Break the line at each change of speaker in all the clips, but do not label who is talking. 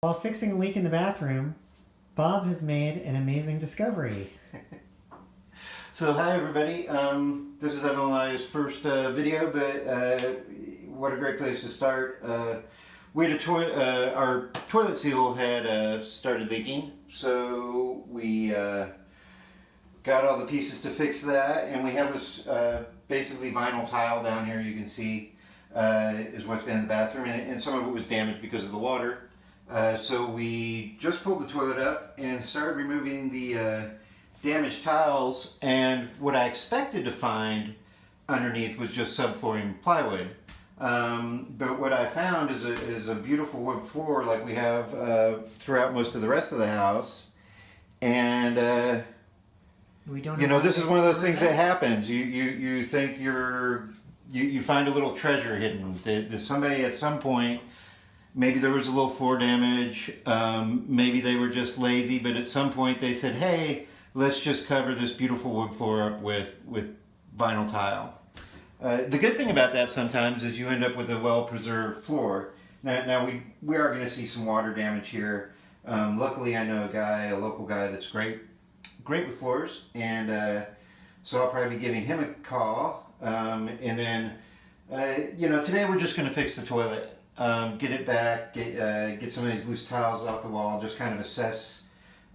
While fixing a leak in the bathroom, Bob has made an amazing discovery.
So hi everybody, this is Evan and I's first video, but what a great place to start. We had our toilet seal had started leaking, so we got all the pieces to fix that, and we have this basically vinyl tile down here you can see is what's been in the bathroom, and some of it was damaged because of the water. So we just pulled the toilet up and started removing the damaged tiles, and what I expected to find underneath was just subflooring plywood. But what I found is a beautiful wood floor like we have throughout most of the rest of the house. And
We don't
you know, this is one of those things that happens. You think you find a little treasure hidden. That somebody at some point, maybe there was a little floor damage, maybe they were just lazy, but at some point they said, hey, let's just cover this beautiful wood floor up with vinyl tile. The good thing about that sometimes is you end up with a well-preserved floor. Now we are going to see some water damage here. Luckily I know a local guy that's great with floors, and so I'll probably be giving him a call. And then, you know, today we're just going to fix the toilet. Get it back, get some of these loose tiles off the wall, just kind of assess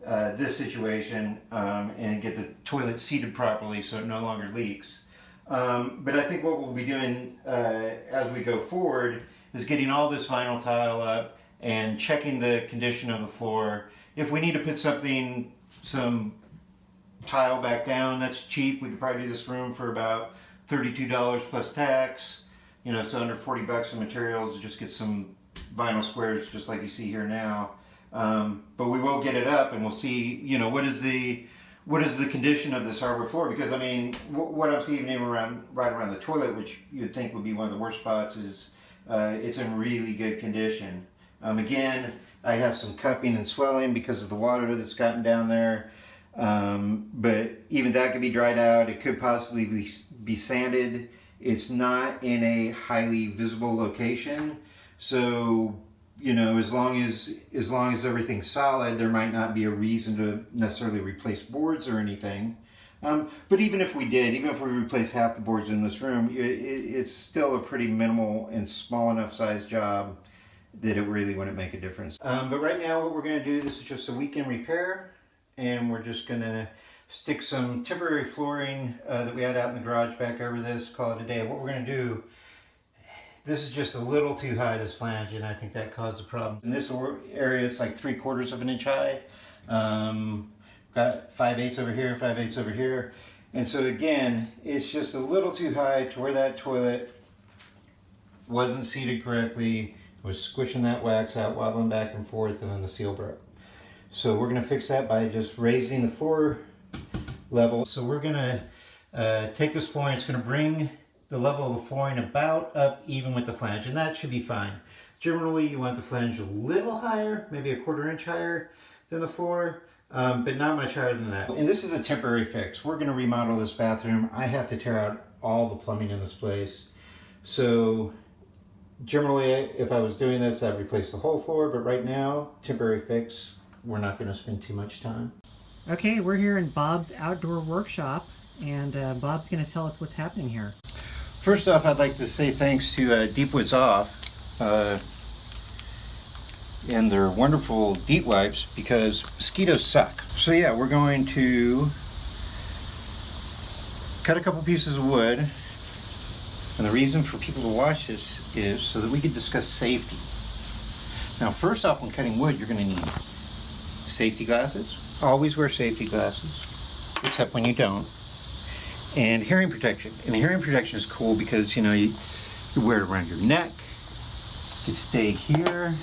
this situation, and get the toilet seated properly so it no longer leaks. But I think what we'll be doing as we go forward is getting all this vinyl tile up and checking the condition of the floor. If we need to put some tile back down, that's cheap. We could probably do this room for about $32 plus tax. You know, so under 40 bucks in materials to just get some vinyl squares just like you see here now. But we will get it up and we'll see, you know, what is the condition of this hardwood floor, because I mean, what I'm seeing right around the toilet, which you'd think would be one of the worst spots, is it's in really good condition. Again, I have some cupping and swelling because of the water that's gotten down there. But even that could be dried out. It could possibly be sanded. It's not in a highly visible location, so you know, as long as everything's solid, there might not be a reason to necessarily replace boards or anything. But even if we replace half the boards in this room, it's still a pretty minimal and small enough size job that it really wouldn't make a difference. But right now what we're going to do, this is just a weekend repair, and we're just going to stick some temporary flooring that we had out in the garage back over this, call it a day. What we're going to do, this is just a little too high, this flange, and I think that caused the problem. In this area, it's like 3/4 of an inch high. Got 5/8 over here, 5/8 over here. And so again, it's just a little too high to where that toilet wasn't seated correctly. It was squishing that wax out, wobbling back and forth, and then the seal broke. So we're going to fix that by just raising the floor level. So we're going to take this flooring, it's going to bring the level of the flooring about up even with the flange, and that should be fine. Generally you want the flange a little higher, maybe a 1/4 inch higher than the floor, but not much higher than that. And this is a temporary fix. We're going to remodel this bathroom. I have to tear out all the plumbing in this place. So generally if I was doing this, I'd replace the whole floor, but right now, temporary fix, we're not going to spend too much time.
Okay, we're here in Bob's outdoor workshop, and Bob's going to tell us what's happening here.
First off, I'd like to say thanks to Deep Woods Off and their wonderful DEET wipes, because mosquitoes suck. So yeah, we're going to cut a couple pieces of wood, and the reason for people to watch this is so that we can discuss safety. Now first off, when cutting wood, you're going to need safety glasses. Always wear safety glasses, except when you don't. And hearing protection. And hearing protection is cool because, you know, you wear it around your neck. It can stay here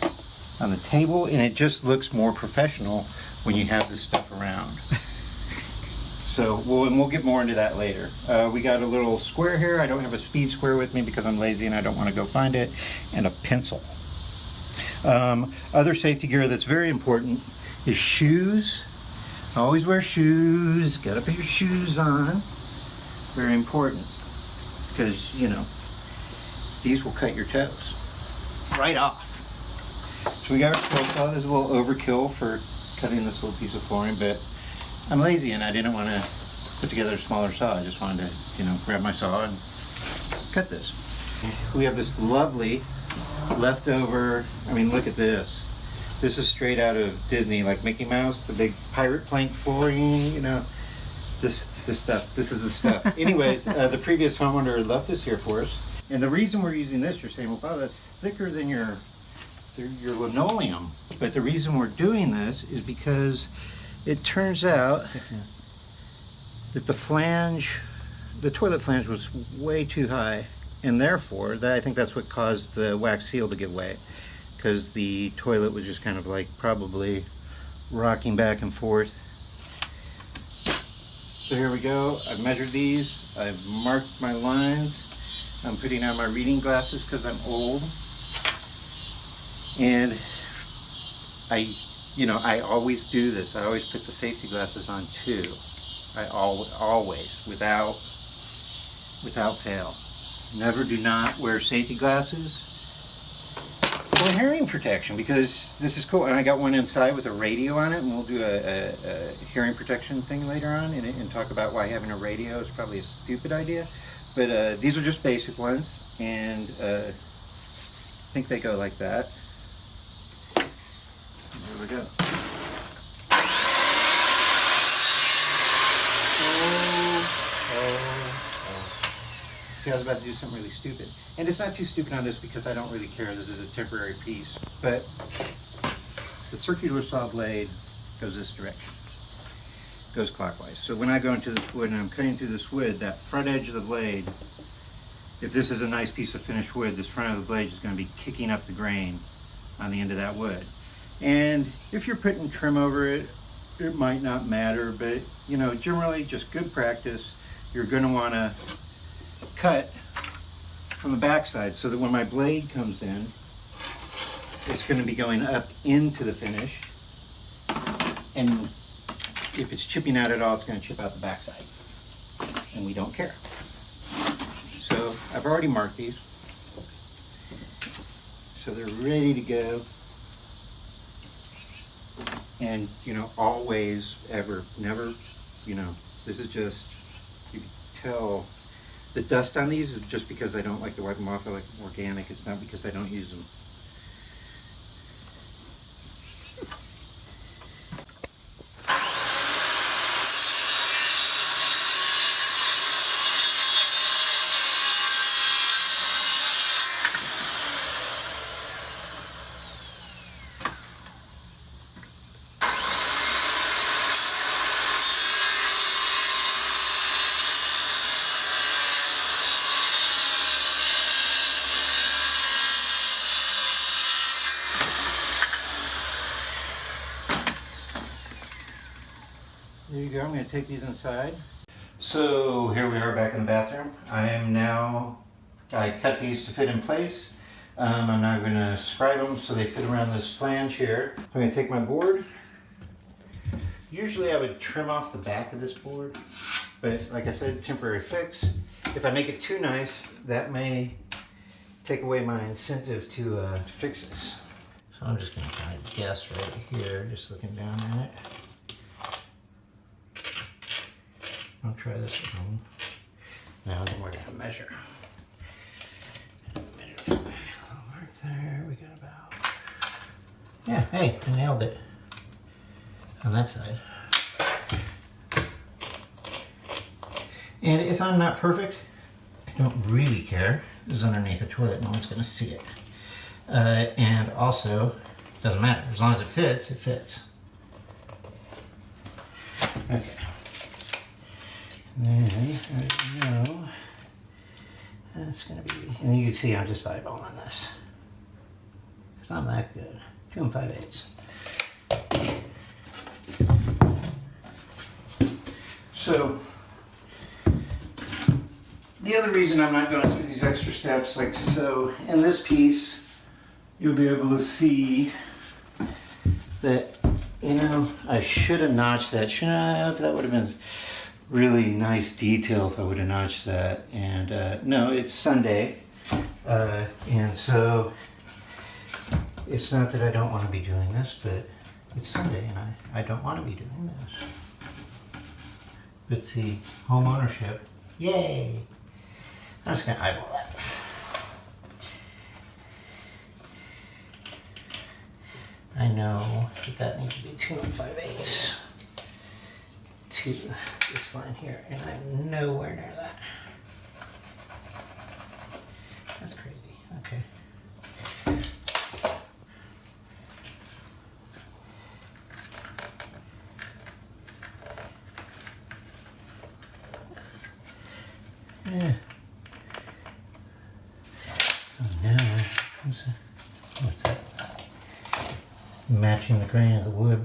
on the table, and it just looks more professional when you have this stuff around. So we'll get more into that later. We got a little square here. I don't have a speed square with me because I'm lazy and I don't want to go find it. And a pencil. Other safety gear that's very important is shoes. Always wear shoes. Gotta put your shoes on. Very important, because you know these will cut your toes right off. So we got our skill saw. There's a little overkill for cutting this little piece of flooring, but I'm lazy and I didn't want to put together a smaller saw. I just wanted to, you know, grab my saw and cut this. We have this lovely leftover, I mean, look at this. This is straight out of Disney, like Mickey Mouse, the big pirate plank flooring, you know. This stuff, this is the stuff. Anyways, the previous homeowner left this here for us. And the reason we're using this, you're saying, well, Bob, that's thicker than your linoleum. But the reason we're doing this is because it turns out that the flange, the toilet flange was way too high. And therefore, I think that's what caused the wax seal to give way. Because the toilet was just kind of like probably rocking back and forth. So here we go. I've measured these. I've marked my lines. I'm putting on my reading glasses because I'm old. And I always do this. I always put the safety glasses on too. I always, without fail. Never do not wear safety glasses for hearing protection, because this is cool. And I got one inside with a radio on it, and we'll do a hearing protection thing later on and talk about why having a radio is probably a stupid idea. But these are just basic ones, and I think they go like that. And there we go. See, I was about to do something really stupid. And it's not too stupid on this because I don't really care. This is a temporary piece. But the circular saw blade goes this direction. Goes clockwise. So when I go into this wood and I'm cutting through this wood, that front edge of the blade, if this is a nice piece of finished wood, this front of the blade is going to be kicking up the grain on the end of that wood. And if you're putting trim over it, it might not matter, but you know, generally just good practice. You're going to want to cut from the backside so that when my blade comes in, it's going to be going up into the finish, and if it's chipping out at all, it's going to chip out the backside, and we don't care. So I've already marked these, so they're ready to go. And you know, always, ever, never, you know, this is just, you can tell the dust on these is just because I don't like to wipe them off. I like them organic. It's not because I don't use them. There you go. I'm going to take these inside. So here we are back in the bathroom. I cut these to fit in place. I'm now going to scribe them so they fit around this flange here. I'm going to take my board. Usually I would trim off the back of this board, but like I said, temporary fix. If I make it too nice, that may take away my incentive to fix this. So I'm just going to kind of guess right here, just looking down at it. I'll try this at home. Now then we're going to measure. Mark there, we got about... Yeah, hey, I nailed it. On that side. And if I'm not perfect, I don't really care. This is underneath the toilet, no one's going to see it. And also, doesn't matter. As long as it fits, it fits. Okay. Then, as you know, that's going to be, and you can see I'm just eyeballing this. It's not that good. 2 5/8. So, the other reason I'm not going through these extra steps, like so, in this piece, you'll be able to see that, you know, I should have notched that. Should I have? That would have been really nice detail if I would have notched that. And no, it's Sunday, and so It's not that I don't want to be doing this, but it's Sunday and I don't want to be doing this. But see, home ownership, yay! I'm just gonna eyeball that. I know that needs to be 2 5/8 to this line here, and I'm nowhere near that. That's crazy. Okay. Yeah. Oh, now, what's that? Matching the grain of the wood.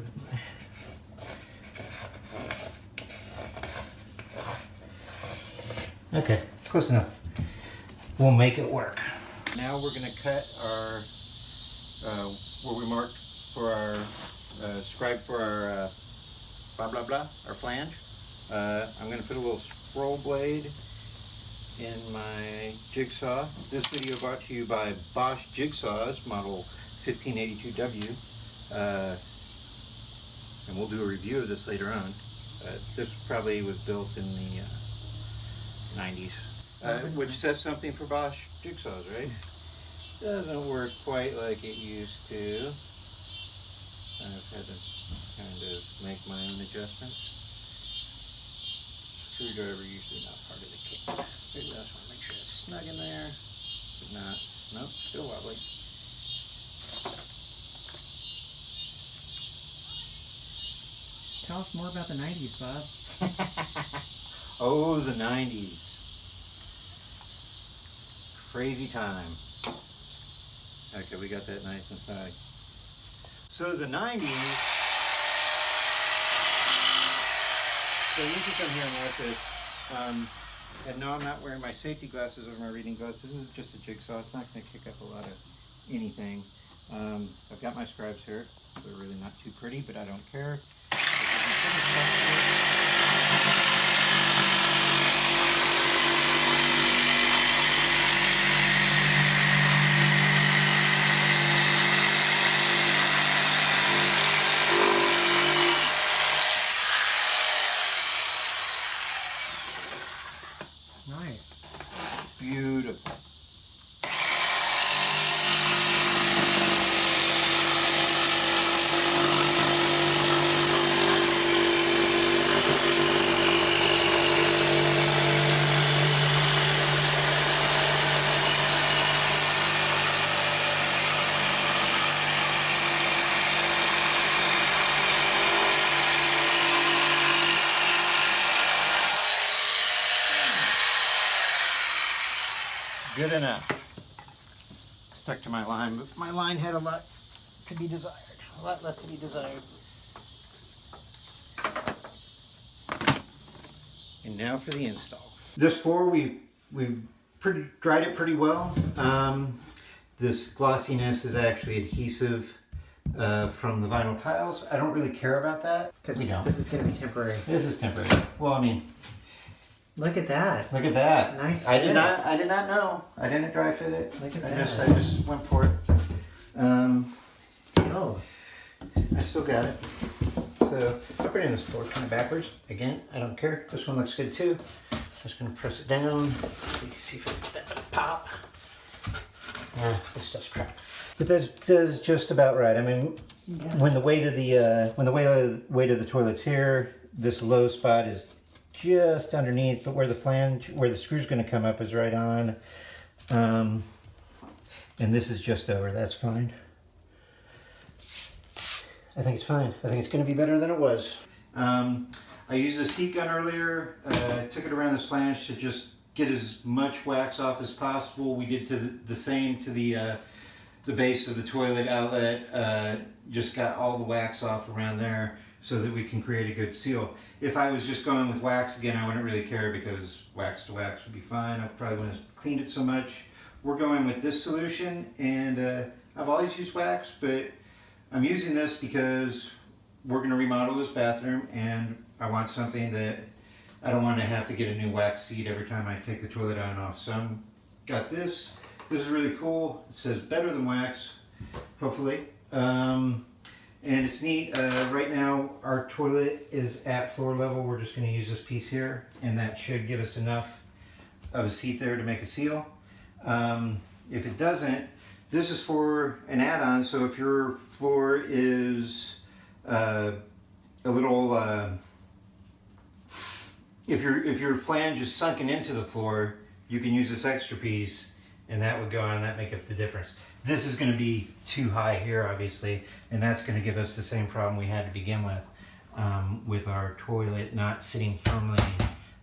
Okay, close enough. We'll make it work. Now we're going to cut our, where we marked for our, scribe for our, blah blah blah, our flange. I'm going to put a little scroll blade in my jigsaw. This video brought to you by Bosch Jigsaws, model 1582W. And we'll do a review of this later on. This probably was built in the 90s. Which says something for Bosch Jigsaws, right? Doesn't work quite like it used to. I've had to kind of make my own adjustments. Screwdriver usually not part of the kit. Maybe I just want to make sure it's snug in there. But not. Nope, still wobbly.
Tell us more about the 90s, Bob.
Oh, the 90s. Crazy time. Okay, we got that nice and snug. So the 90s, so you can come here and watch this. And no, I'm not wearing my safety glasses or my reading glasses. This is just a jigsaw. It's not going to kick up a lot of anything. I've got my scribes here. They're really not too pretty, but I don't care.
Nice.
Beautiful. Good enough. Stuck to my line, but my line had a lot to be desired. A lot left to be desired. And now for the install. This floor, we've dried it pretty well. This glossiness is actually adhesive from the vinyl tiles. I don't really care about that.
Because
we don't.
This is going to be temporary.
This is temporary. Well, I mean,
look at that.
look at that.
Nice
I
fit.
did not know. I didn't dry fit it.
Look at
I
that.
just went for it.
Still.
I still got it. So I'm putting this floor kind of backwards. Again, I don't care. This one looks good too. Just gonna press it down. Let's see if I can get that to pop. This stuff's crap. But that does just about right. I mean,
Yeah.
when the weight of the weight of the toilet's here, this low spot is just underneath, but where the screw's going to come up is right on. And this is just over. That's fine. I think it's fine. I think it's going to be better than it was. I used this heat gun earlier. Took it around the flange to just get as much wax off as possible. We did the same to the base of the toilet outlet. Just got all the wax off around there, so that we can create a good seal. If I was just going with wax again, I wouldn't really care because wax to wax would be fine. I probably wouldn't have cleaned it so much. We're going with this solution, and I've always used wax, but I'm using this because we're going to remodel this bathroom, and I want something that I don't want to have to get a new wax seat every time I take the toilet on and off. So I've got this. This is really cool. It says better than wax. hopefully. And it's neat. Right now our toilet is at floor level. We're just going to use this piece here, and that should give us enough of a seat there to make a seal. If it doesn't, this is for an add-on. So if your floor is a little, if your flange is sunken into the floor, you can use this extra piece, and that would go on. That make up the difference. This is going to be too high here, obviously, and that's going to give us the same problem we had to begin with our toilet not sitting firmly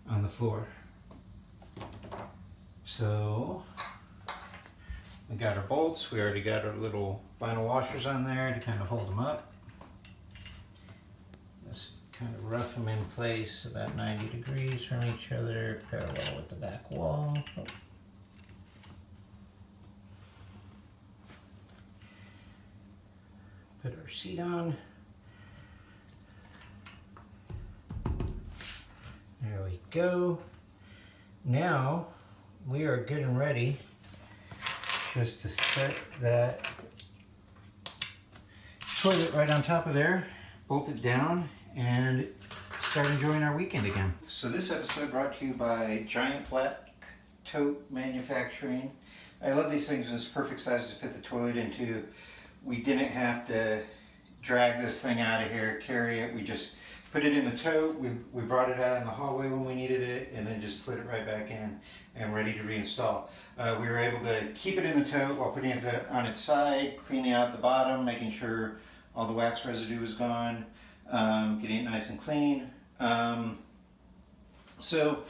on the floor. So we got our bolts. We already got our little vinyl washers on there to kind of hold them up. Just kind of rough them in place about 90 degrees from each other, parallel with the back wall. Oh. Put our seat on. There we go. Now we are good and ready just to set that toilet right on top of there, bolt it down, and start enjoying our weekend again. So this episode brought to you by Giant Black Tote Manufacturing. I love these things, and it's perfect size to fit the toilet into. We didn't have to drag this thing out of here, carry it. We just put it in the tote. We brought it out in the hallway when we needed it, and then just slid it right back in and ready to reinstall. We were able to keep it in the tote while putting it on its side, cleaning out the bottom, making sure all the wax residue is gone, getting it nice and clean. So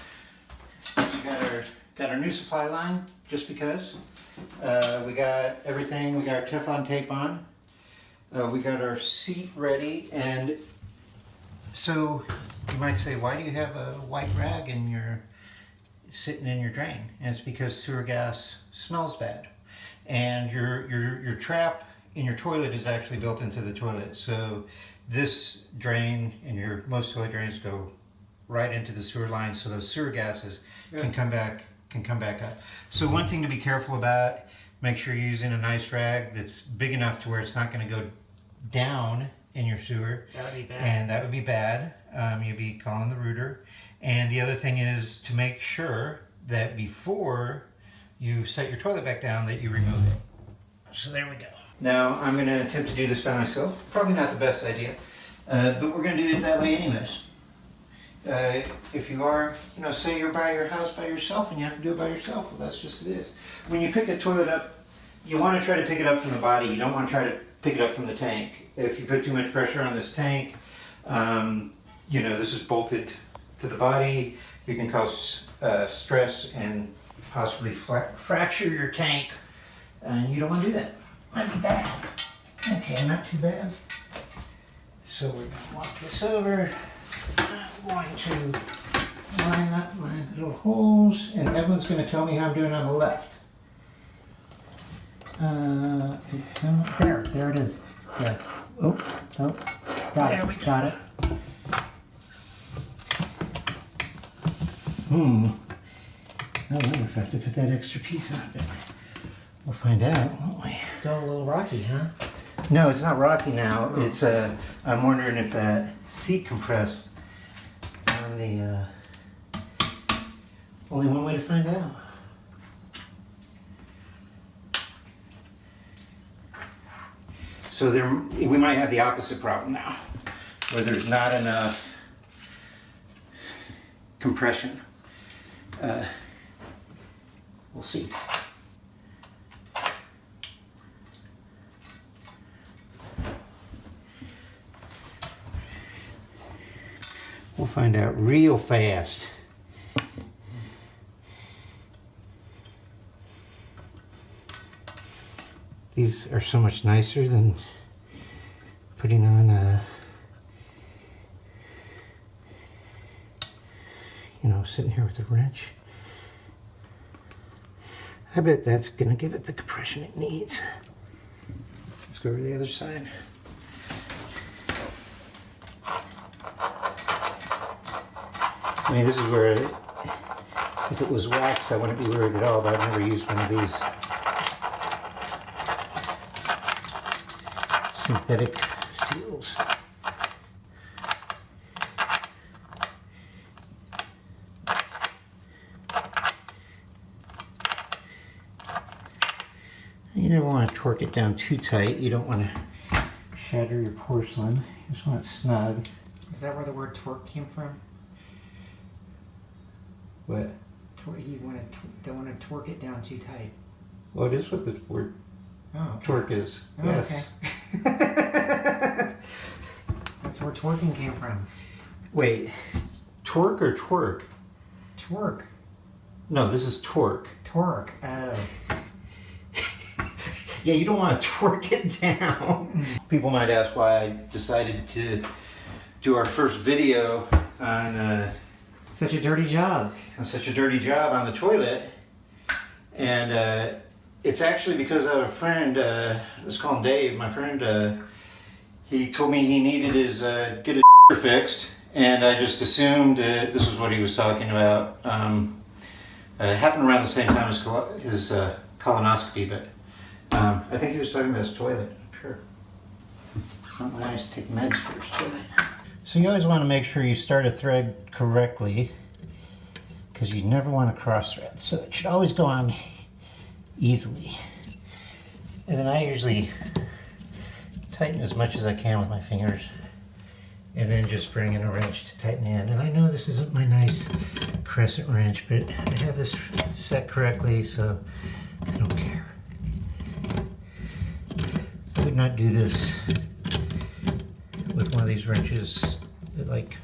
we got our new supply line, just because. We got everything. We got our Teflon tape on. We got our seat ready, and so you might say, why do you have a white rag sitting in your drain? And it's because sewer gas smells bad, and your trap in your toilet is actually built into the toilet. So this drain and most toilet drains go right into the sewer line, so those sewer gases can come back up. So one thing to be careful about: make sure you're using a nice rag that's big enough to where it's not going to go down in your sewer.
That would be bad.
And that would be bad. You'd be calling the rooter. And the other thing is to make sure that before you set your toilet back down that you remove it. So there we go. Now I'm going to attempt to do this by myself. Probably not the best idea, but we're going to do it that way anyways. If you are, say you're by your house by yourself and you have to do it by yourself, well, that's just it is. When you pick the toilet up, you want to try to pick it up from the body. You don't want to try to pick it up from the tank. If you put too much pressure on this tank, this is bolted to the body. You can cause stress and possibly fracture your tank, and you don't want to do that. That'd be bad. Okay, not too bad. So we're going to walk this over. I'm going to line up my little holes, and Evelyn's going to tell me how I'm doing on the left.
There it is. Yeah. Oh, got it. Got it.
I wonder if I have to put that extra piece on it. We'll find out, won't we?
Still a little rocky, huh?
No, it's not rocky now. It's I'm wondering if that seat compressed on the. Only one way to find out. So we might have the opposite problem now, where there's not enough compression. We'll see. We'll find out real fast. These are so much nicer than putting on sitting here with a wrench. I bet that's gonna give it the compression it needs. Let's go over to the other side. I mean, this is where, if it was wax, I wouldn't be worried at all, but I've never used one of these. synthetic seals. You never want to torque it down too tight. You don't want to shatter your porcelain. You just want it snug.
Is that where the word torque came from?
What?
You don't want to torque it down too tight.
Well, it is what the word torque is.
Oh,
yes.
Okay. That's where torquing came from.
Wait, torque or twerk?
Torque.
No, this is torque.
Torque. Oh.
Yeah, you don't want to torque it down. People might ask why I decided to do our first video on
Such a dirty job.
such a dirty job on the toilet. And it's actually because I have a friend, let's call him Dave, my friend, he told me he needed his, get his fixed. And I just assumed that this is what he was talking about. It happened around the same time as his colonoscopy, but I think he was talking about his toilet, I'm sure. Not nice to take meds for his toilet. So you always want to make sure you start a thread correctly, because you never want to cross thread. So it should always go on easily. And then I usually tighten as much as I can with my fingers, and then just bring in a wrench to tighten the end. And I know this isn't my nice crescent wrench, but I have this set correctly, so I don't care. I would not do this with one of these wrenches like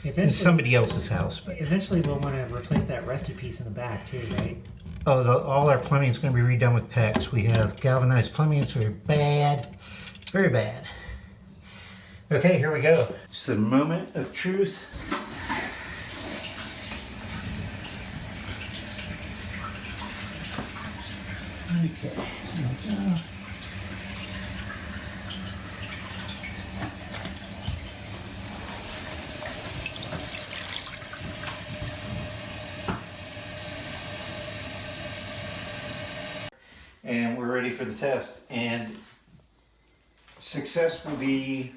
in somebody else's house. But
Eventually we'll want to replace that rusty piece in the back too, right?
oh, all our plumbing is going to be redone with PEX. We have galvanized plumbing. It's very bad, very bad. Okay, here we go. It's the moment of truth. Okay, here we go. And we're ready for the test. And success will be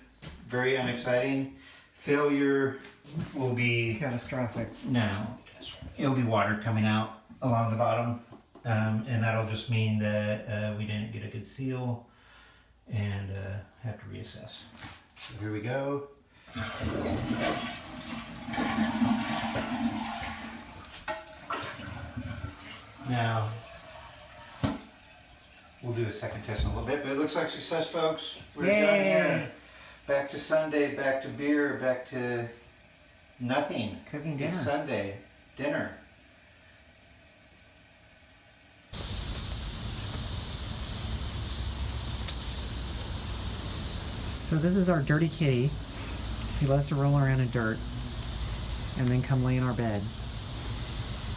very unexciting. Failure will be
Catastrophic.
no. It'll be water coming out along the bottom, and that'll just mean that we didn't get a good seal and have to reassess. So here we go. Now we'll do a second test in a little bit, but it looks like success, folks. We're done here. Back to Sunday, back to beer, back to nothing.
Cooking dinner.
It's Sunday. Dinner.
So this is our dirty kitty. He loves to roll around in dirt and then come lay in our bed.